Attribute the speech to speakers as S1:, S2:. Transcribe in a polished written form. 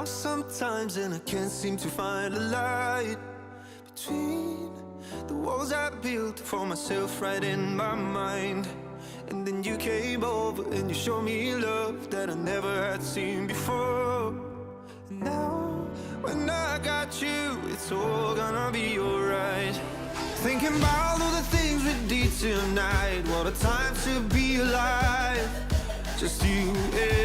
S1: lost sometimes and I can't seem to find a light between the walls I built for myself right in my mind. And then you came over and you showed me love that I never had seen before. And now, when I got you, it's all gonna be alright. Thinking about all the things we did tonight, what a time to be alive. Just you and